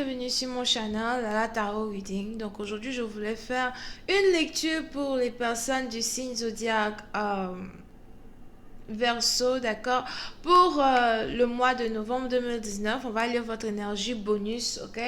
bienvenue sur mon channel Lala Tarot Reading. Donc aujourd'hui je voulais faire une lecture pour les personnes du signe zodiaque Verseau, d'accord. Pour le mois de novembre 2019, on va lire votre énergie bonus, ok.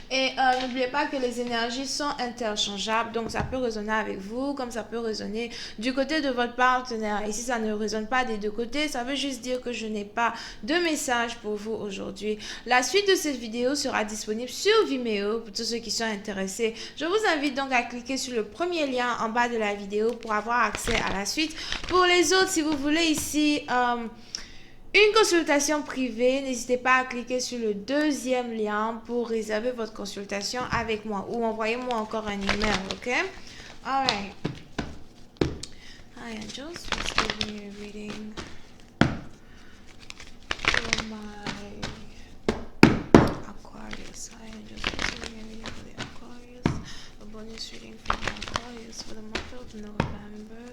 Et n'oubliez pas que les énergies sont interchangeables, donc ça peut résonner avec vous comme ça peut résonner du côté de votre partenaire. Et si ça ne résonne pas des deux côtés, ça veut juste dire que je n'ai pas de message pour vous aujourd'hui. La suite de cette vidéo sera disponible sur Vimeo pour tous ceux qui sont intéressés. Je vous invite donc à cliquer sur le premier lien en bas de la vidéo pour avoir accès à la suite. Pour les autres, si vous voulez ici une consultation privée, n'hésitez pas à cliquer sur le deuxième lien pour réserver votre consultation avec moi ou envoyez-moi encore un email, ok? Alright. Hi angels, just giving you a reading for my Aquarius. Hi angels, just giving you a reading for the Aquarius. A bonus reading for the Aquarius for the month of November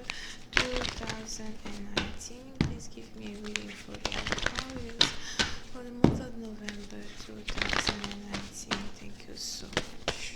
2019. Please give me a reading for the Aquarius for the month of November 2019. Thank you so much.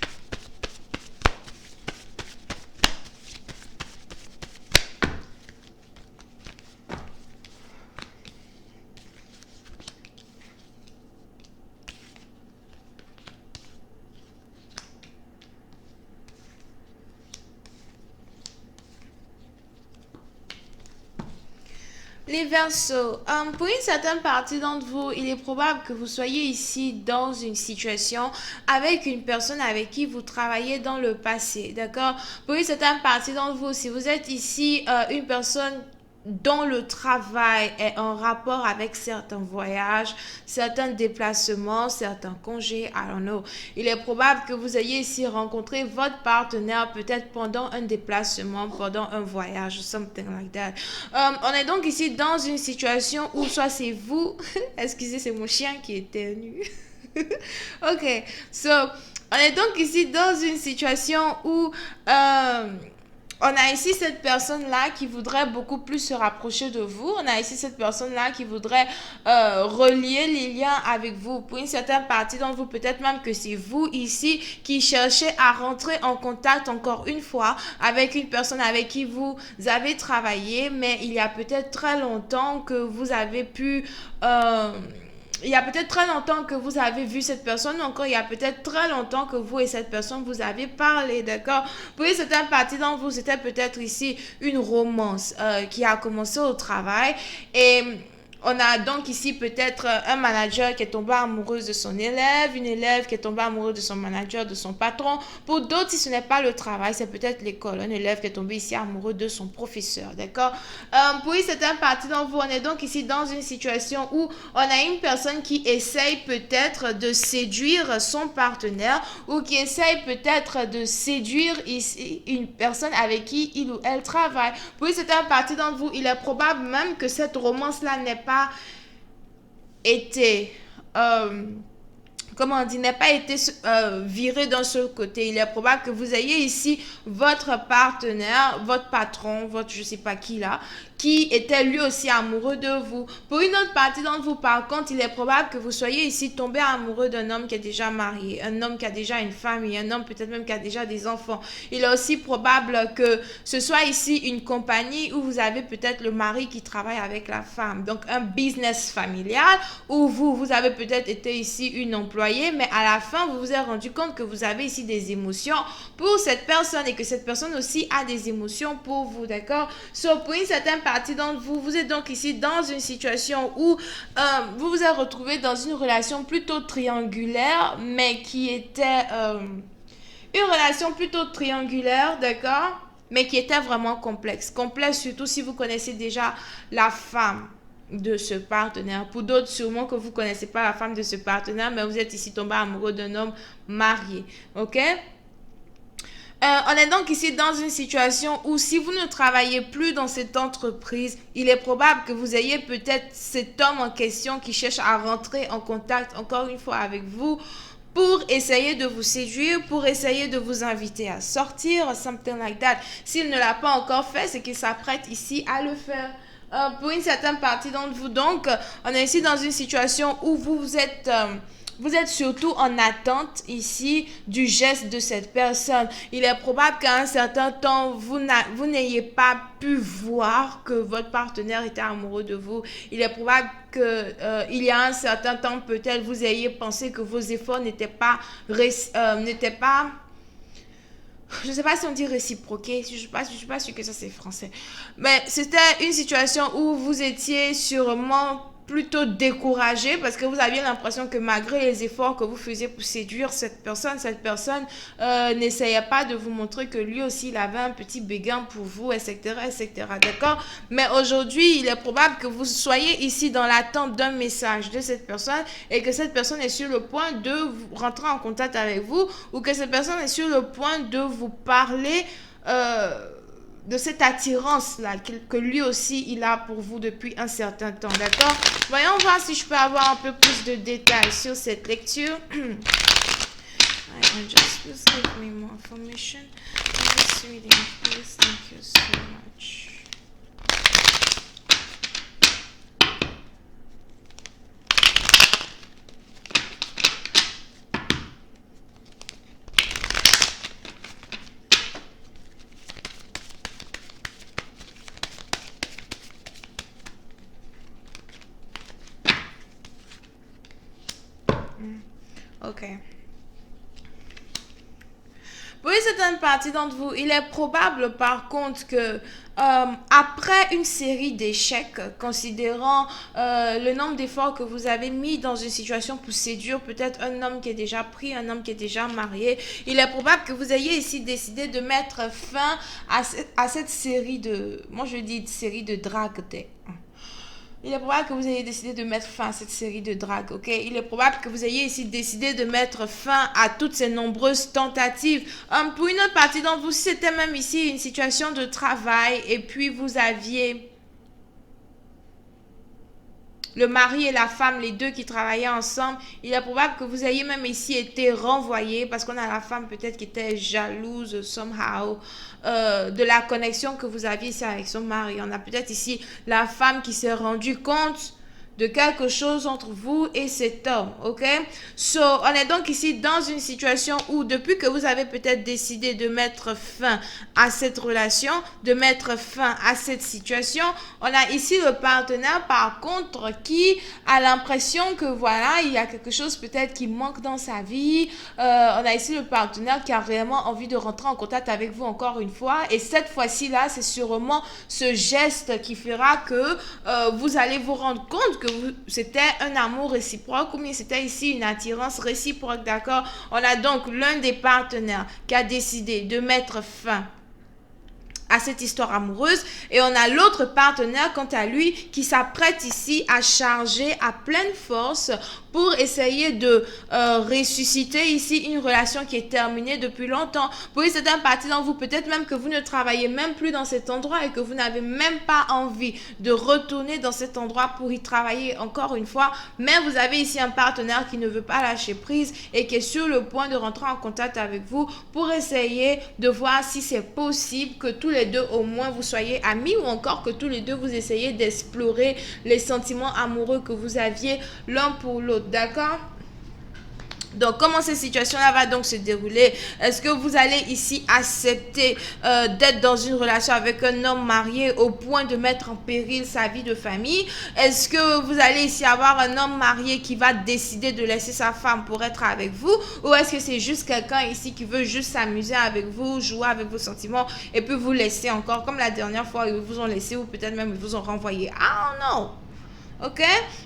Les Verseaux, pour une certaine partie d'entre vous, il est probable que vous soyez ici dans une situation avec une personne avec qui vous travaillez dans le passé, d'accord? Pour une certaine partie d'entre vous, si vous êtes ici une personne dont le travail est en rapport avec certains voyages, certains déplacements, certains congés, I don't know. Il est probable que vous ayez ici rencontré votre partenaire peut-être pendant un déplacement, pendant un voyage, something like that. On est donc ici dans une situation où soit c'est vous, excusez, c'est mon chien qui éternue. Ok, so, on est donc ici dans une situation où on a ici cette personne-là qui voudrait beaucoup plus se rapprocher de vous. On a ici cette personne-là qui voudrait relier les liens avec vous. Pour une certaine partie d'entre vous, peut-être même que c'est vous ici qui cherchez à rentrer en contact encore une fois avec une personne avec qui vous avez travaillé, mais il y a peut-être très longtemps que vous avez pu... il y a peut-être très longtemps que vous avez vu cette personne, ou encore il y a peut-être très longtemps que vous et cette personne vous avez parlé, d'accord? Pour une certaine partie d'entre vous, c'était peut-être ici une romance qui a commencé au travail et... On a donc ici peut-être un manager qui est tombé amoureuse de son élève, une élève qui est tombée amoureuse de son manager, de son patron. Pour d'autres, si ce n'est pas le travail, c'est peut-être l'école. Un élève qui est tombé ici amoureux de son professeur, d'accord? Pour une certaine partie d'entre vous, on est donc ici dans une situation où on a une personne qui essaye peut-être de séduire son partenaire ou qui essaye peut-être de séduire ici une personne avec qui il ou elle travaille. Pour une certaine partie d'entre vous, il est probable même que cette romance-là n'est pas été comment on dit, n'a pas été viré d'un seul côté. Il est probable que vous ayez ici votre partenaire, votre patron, votre je sais pas qui là, qui était lui aussi amoureux de vous. Pour une autre partie d'entre vous, par contre, il est probable que vous soyez ici tombé amoureux d'un homme qui est déjà marié, un homme qui a déjà une famille, un homme peut-être même qui a déjà des enfants. Il est aussi probable que ce soit ici une compagnie où vous avez peut-être le mari qui travaille avec la femme. Donc un business familial où vous avez peut-être été ici une employée, mais à la fin, vous vous êtes rendu compte que vous avez ici des émotions pour cette personne et que cette personne aussi a des émotions pour vous, d'accord? So, pour une certaine partie d'entre vous, vous êtes donc ici dans une situation où vous vous êtes retrouvé dans une relation plutôt triangulaire, mais qui était une relation plutôt triangulaire, d'accord? Mais qui était vraiment complexe. Complexe surtout si vous connaissez déjà la femme de ce partenaire. Pour d'autres, sûrement que vous ne connaissez pas la femme de ce partenaire, mais vous êtes ici tombé amoureux d'un homme marié. Ok? On est donc ici dans une situation où si vous ne travaillez plus dans cette entreprise, il est probable que vous ayez peut-être cet homme en question qui cherche à rentrer en contact encore une fois avec vous pour essayer de vous séduire, pour essayer de vous inviter à sortir, something like that. S'il ne l'a pas encore fait, c'est qu'il s'apprête ici à le faire. Pour une certaine partie d'entre vous, donc, on est ici dans une situation où vous êtes vous êtes surtout en attente ici du geste de cette personne. Il est probable qu'à un certain temps, vous n'ayez pas pu voir que votre partenaire était amoureux de vous. Il est probable que il y a un certain temps, peut-être, vous ayez pensé que vos efforts n'étaient pas je ne sais pas si on dit réciproqué, je ne suis pas sûre que ça c'est français. Mais c'était une situation où vous étiez sûrement plutôt découragé parce que vous aviez l'impression que malgré les efforts que vous faisiez pour séduire cette personne n'essayait pas de vous montrer que lui aussi il avait un petit béguin pour vous, etc., etc. D'accord? Mais aujourd'hui, il est probable que vous soyez ici dans l'attente d'un message de cette personne et que cette personne est sur le point de rentrer en contact avec vous ou que cette personne est sur le point de vous parler de cette attirance-là que lui aussi il a pour vous depuis un certain temps, d'accord? Voyons voir si je peux avoir un peu plus de détails sur cette lecture. Just give me more information. I'm just reading, please. Thank you so much. Ok. Pour une certaine partie d'entre vous, il est probable par contre que après une série d'échecs, considérant le nombre d'efforts que vous avez mis dans une situation pour séduire peut-être un homme qui est déjà pris, un homme qui est déjà marié, il est probable que vous ayez ici décidé de mettre fin à cette série de, moi je dis série de drague. Il est probable que vous ayez décidé de mettre fin à cette série de drague, ok? Il est probable que vous ayez ici décidé de mettre fin à toutes ces nombreuses tentatives. Pour une autre partie d'entre vous, c'était même ici une situation de travail et puis vous aviez le mari et la femme, les deux qui travaillaient ensemble. Il est probable que vous ayez même ici été renvoyé parce qu'on a la femme peut-être qui était jalouse somehow de la connexion que vous aviez ici avec son mari. On a peut-être ici la femme qui s'est rendue compte de quelque chose entre vous et cet homme, ok? So, on est donc ici dans une situation où depuis que vous avez peut-être décidé de mettre fin à cette relation, de mettre fin à cette situation, on a ici le partenaire par contre qui a l'impression que voilà, il y a quelque chose peut-être qui manque dans sa vie. On a ici le partenaire qui a réellement envie de rentrer en contact avec vous encore une fois et cette fois-ci là, c'est sûrement ce geste qui fera que vous allez vous rendre compte que c'était un amour réciproque ou bien c'était ici une attirance réciproque, d'accord? On a donc l'un des partenaires qui a décidé de mettre fin à cette histoire amoureuse et on a l'autre partenaire quant à lui qui s'apprête ici à charger à pleine force pour essayer de ressusciter ici une relation qui est terminée depuis longtemps. Pour une certaine partie d'entre vous, peut-être même que vous ne travaillez même plus dans cet endroit et que vous n'avez même pas envie de retourner dans cet endroit pour y travailler encore une fois, mais vous avez ici un partenaire qui ne veut pas lâcher prise et qui est sur le point de rentrer en contact avec vous pour essayer de voir si c'est possible que tous les deux au moins vous soyez amis ou encore que tous les deux vous essayez d'explorer les sentiments amoureux que vous aviez l'un pour l'autre. D'accord? Donc, comment cette situation-là va donc se dérouler? Est-ce que vous allez ici accepter d'être dans une relation avec un homme marié au point de mettre en péril sa vie de famille? Est-ce que vous allez ici avoir un homme marié qui va décider de laisser sa femme pour être avec vous? Ou est-ce que c'est juste quelqu'un ici qui veut juste s'amuser avec vous, jouer avec vos sentiments et puis vous laisser encore comme la dernière fois, ils vous ont laissé ou peut-être même ils vous ont renvoyé? I don't know. Ok,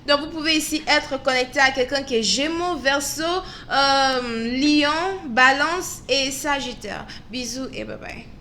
donc vous pouvez ici être connecté à quelqu'un qui est Gémeaux, Verseau, Lion, Balance et Sagittaire. Bisous et bye bye.